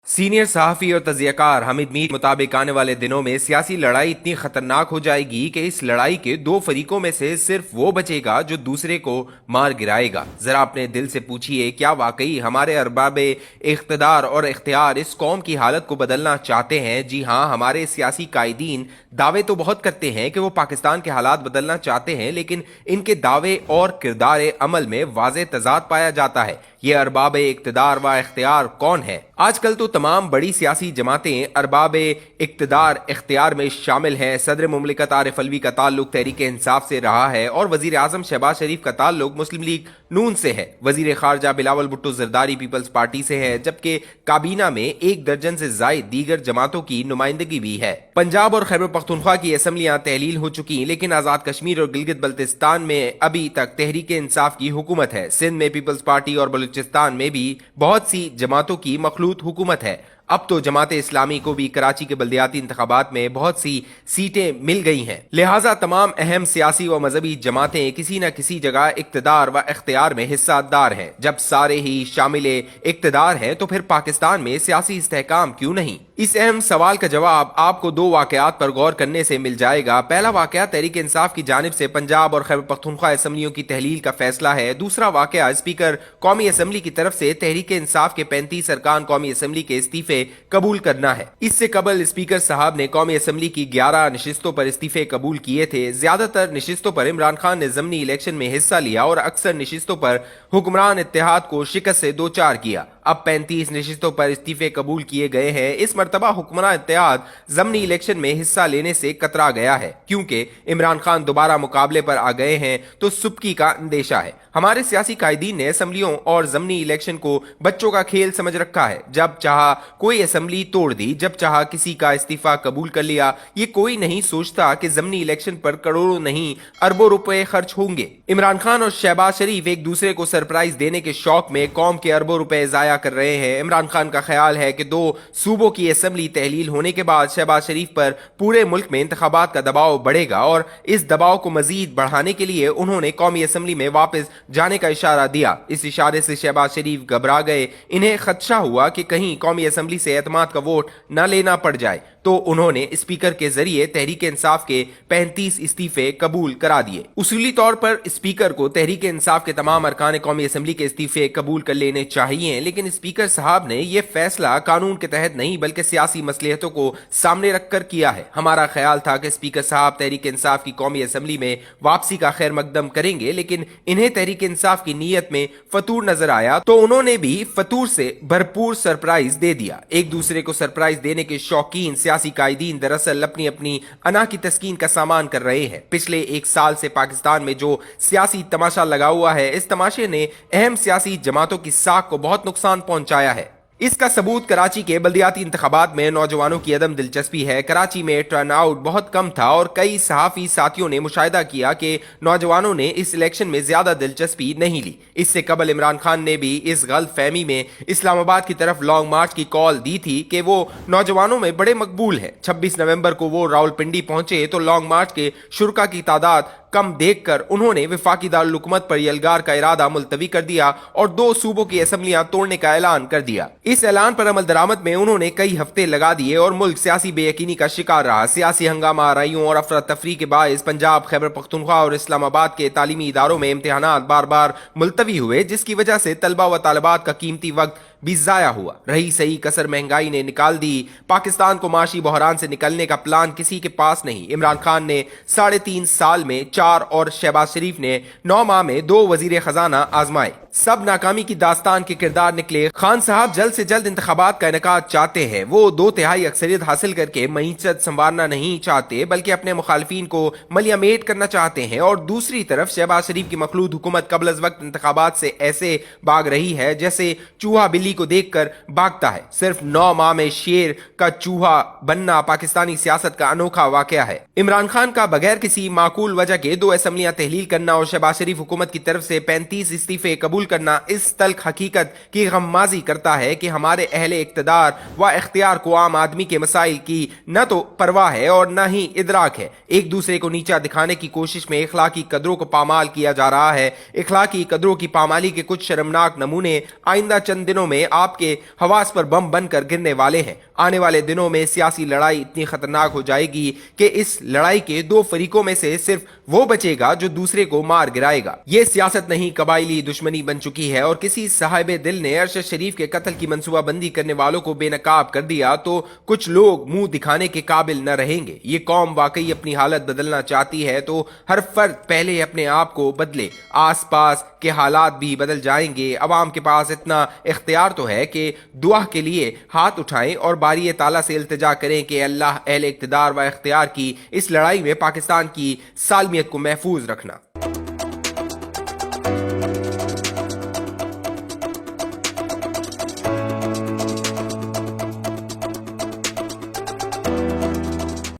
Senior सहाफी और तजियाकार हामिद मीर के मुताबिक आने वाले दिनों में सियासी लड़ाई इतनी खतरनाक हो जाएगी कि इस लड़ाई के दो फरीकों में से सिर्फ वो बचेगा जो दूसरे को मार गिराएगा। जरा अपने दिल से पूछिए, क्या वाकई हमारे अरबाबे इख्तदार और इख्तियार इस कौम की हालत को बदलना चाहते हैं? जी हाँ, हमारे सियासी कायदीन दावे तो बहुत करते हैं कि वो पाकिस्तान के हालात बदलना चाहते हैं, लेकिन इनके दावे और किरदार अमल में वाज़ेह तज़ाद पाया जाता है। ये अरबाब इक्तदार व इख्तियार कौन है? आजकल तो तमाम बड़ी सियासी जमातें अरबाब इक्तदार इख्तियार में शामिल हैं। सदर मुमलिकत आरिफ अलवी का ताल्लुक तहरीक इंसाफ से रहा है और वजीर आजम शहबाज शरीफ का ताल्लुक मुस्लिम लीग नून से है। वजीर खारजा बिलावल भुट्टो जरदारी पीपल्स पार्टी से है, जबकि काबीना में 1 दर्जन से जायद दीगर जमातों की नुमाइंदगी भी है। पंजाब और खैबर पख्तूनख्वा की असम्बलियां तहलील हो चुकी, लेकिन आजाद कश्मीर और गिलगित बल्तिस्तान में अभी तक तहरीक इंसाफ की हुकूमत है। सिंध में पीपल्स पार्टी और बलूचिस्तान में भी बहुत सी जमातों की मखलूत हुकूमत है। अब तो जमात इस्लामी को भी कराची के बल्दियाती इंतखाबात में बहुत सी सीटें मिल गई हैं। लिहाजा तमाम अहम सियासी व मजहबी जमातें किसी न किसी जगह इक्तदार व इख्तियार में हिस्सादार हैं। जब सारे ही शामिल इक्तदार हैं तो फिर पाकिस्तान में सियासी इस्तेहकाम क्यों नहीं? इस अहम सवाल का जवाब आपको 2 वाकयात पर गौर करने से मिल जाएगा। पहला वाकया तहरीक इंसाफ की जानिब से पंजाब और खैबर पख्तूनख्वा असम्बलियों की तहलील का फैसला है। दूसरा वाकया स्पीकर कौमी असम्बली की तरफ से तहरीक इंसाफ के 35 अरकान कौमी असम्बली के इस्तीफे कबूल करना है। इससे कबल स्पीकर साहब ने कौमी असम्बली की 11 नशिस्तों पर इस्तीफे कबूल किए थे। ज्यादातर नशिस्तों पर इमरान खान ने ज़मनी इलेक्शन में हिस्सा लिया और अक्सर नशिस्तों पर हुक्मरान इत्तेहाद को शिकस्त से 2-4 किया। अब 35 नशिस्तों पर इस्तीफे कबूल किए गए हैं। इस मर्तबा हुक्मरान इत्तेहाद ज़मनी इलेक्शन में हिस्सा लेने से कतरा गया है, क्योंकि इमरान खान दोबारा मुकाबले पर आ गए हैं तो सुबकी का अंदेशा है। हमारे सियासी कायदीन ने असम्बलियों और ज़मनी इलेक्शन को बच्चों का खेल समझ रखा है। जब चाहा कोई असम्बली तोड़ दी, जब चाहा किसी का इस्तीफा कबूल कर लिया। ये कोई नहीं सोचता कि ज़मनी इलेक्शन पर करोड़ों नहीं अरबों रुपए खर्च होंगे। इमरान खान और शहबाज शरीफ एक दूसरे को सरप्राइज देने के शौक में कौम के अरबों रुपए जाया कर रहे हैं। इमरान खान का ख्याल है कि 2 सूबों की असम्बली तहलील होने के बाद शहबाज शरीफ पर पूरे मुल्क में इंतखाबात का दबाव बढ़ेगा और इस दबाव को मजीद बढ़ाने के लिए उन्होंने कौमी असम्बली में वापस जाने का इशारा दिया। इस इशारे से शहबाज शरीफ घबरा गए। इन्हें खदशा हुआ कि कहीं कौमी असम्बली से एतमाद का वोट न लेना पड़ जाए, तो उन्होंने स्पीकर के जरिए तहरीक इंसाफ के 35 इस्तीफे कबूल करा दिए। उसूली तौर पर स्पीकर को तहरीक इंसाफ के तमाम अरकान कौमी असम्बली के इस्तीफे कबूल कर लेने चाहिए, लेकिन स्पीकर साहब ने यह फैसला कानून के तहत नहीं बल्कि सियासी मसलहतों को सामने रखकर किया है। हमारा ख्याल था कि स्पीकर साहब तहरीक इंसाफ की कौमी असम्बली में वापसी का खैर मकदम करेंगे, लेकिन इन्हें तहरीक इंसाफ की नीयत में फतूर नजर आया तो उन्होंने भी फतूर से भरपूर सरप्राइज दे दिया। एक दूसरे को सरप्राइज देने के शौकीन सियासी कायदीन दरअसल अपनी अपनी अना की तस्कीन का सामान कर रहे हैं। पिछले 1 साल से पाकिस्तान में जो सियासी तमाशा लगा हुआ है, इस तमाशे ने अहम सियासी जमातों की साख को बहुत नुकसान पहुंचाया है। इसका सबूत कराची के बल्दियाती इंतखाबात में नौजवानों की अदम दिलचस्पी है। कराची में टर्न आउट बहुत कम था और कई सहाफी साथियों ने मुशाहिदा किया कि नौजवानों ने इस इलेक्शन में ज्यादा दिलचस्पी नहीं ली। इससे कबल इमरान खान ने भी इस गलत फहमी में इस्लामाबाद की तरफ लॉन्ग मार्च की कॉल दी थी कि वो नौजवानों में बड़े मकबूल है। 26 नवंबर को वो रावलपिंडी पहुंचे तो लॉन्ग मार्च के शुरका की तादाद कम देखकर उन्होंने वफाकी दारुल हुकूमत पर यलगार का इरादा मुलतवी कर दिया और 2 सूबों की असम्बलियां तोड़ने का ऐलान कर दिया। इस ऐलान पर अमल दरामद में उन्होंने कई हफ्ते लगा दिए और मुल्क सियासी बेयकीनी का शिकार रहा। सियासी हंगामा आराइयों और अफरा तफरी के बायस पंजाब, खैबर पख्तूनख्वा और इस्लामाबाद के तालीमी इदारों में इम्तिहानात बार बार मुलतवी हुए, जिसकी वजह से तलबा व तालिबात का कीमती वक्त भी जाया हुआ। रही सही कसर महंगाई ने निकाल दी। पाकिस्तान को माशी बहरान से निकलने का प्लान किसी के पास नहीं। इमरान खान ने 3.5 साल में 4 और शहबाज शरीफ ने 9 माह में 2 वजीर खजाना आजमाए। सब नाकामी की दास्तान के किरदार निकले। खान साहब जल्द से जल्द इंतखाबात का इनेकाद चाहते हैं। वो 2/3 अक्सरियत हासिल करके मईशत संवारना नहीं चाहते बल्कि अपने मुखालफिन को मलियामेट करना चाहते हैं। और दूसरी तरफ शहबाज शरीफ की मखलूद हुकूमत कबल अज वक्त इंतखाबात से ऐसे भाग रही है जैसे चूहा बिल्ली को देखकर भागता है। सिर्फ 9 माह में शेर का चूहा बनना पाकिस्तानी सियासत का अनोखा वाकया है। इमरान खान का बगैर किसी माकूल वजह के 2 असम्बलियां तहलील करना और शहबाज शरीफ हुकूमत की तरफ से 35 इस्तीफे कबूल करना इस तल्ख हकीकत की गम्माजी करता है कि हमारे अहले इक्तदार व इख्तियार को आम आदमी के मसाइल की न तो परवाह है और न ही इदराक है। एक दूसरे को नीचा दिखाने की कोशिश में इखलाकी कदरों को पामाल किया जा रहा है। इखलाकी कदरों की पामाली के कुछ शर्मनाक नमूने आइंदा चंद दिनों में میں آپ کے حواس پر بم بن کر گرنے والے ہیں۔ آنے والے دنوں میں سیاسی لڑائی اتنی خطرناک ہو جائے گی کہ اس لڑائی کے دو فریقوں میں سے صرف وہ بچے گا جو دوسرے کو مار گرائے گا۔ یہ سیاست نہیں، قبائلی دشمنی بن چکی ہے، اور کسی صاحب دل نے ارشد شریف کے قتل کی منصوبہ بندی کرنے والوں کو بے نقاب کر دیا تو کچھ لوگ منہ دکھانے کے قابل نہ رہیں گے۔ یہ قوم واقعی اپنی حالت بدلنا چاہتی ہے تو ہر فرد پہلے اپنے آپ کو بدلے، آس پاس کے حالات بھی بدل جائیں گے۔ عوام کے پاس اتنا اختیار تو ہے کہ دعا کے لیے ہاتھ اٹھائیں اور باری تعالیٰ سے التجا کریں کہ اللہ اہل اقتدار و اختیار کی اس لڑائی میں پاکستان کی سالمیت کو محفوظ رکھنا۔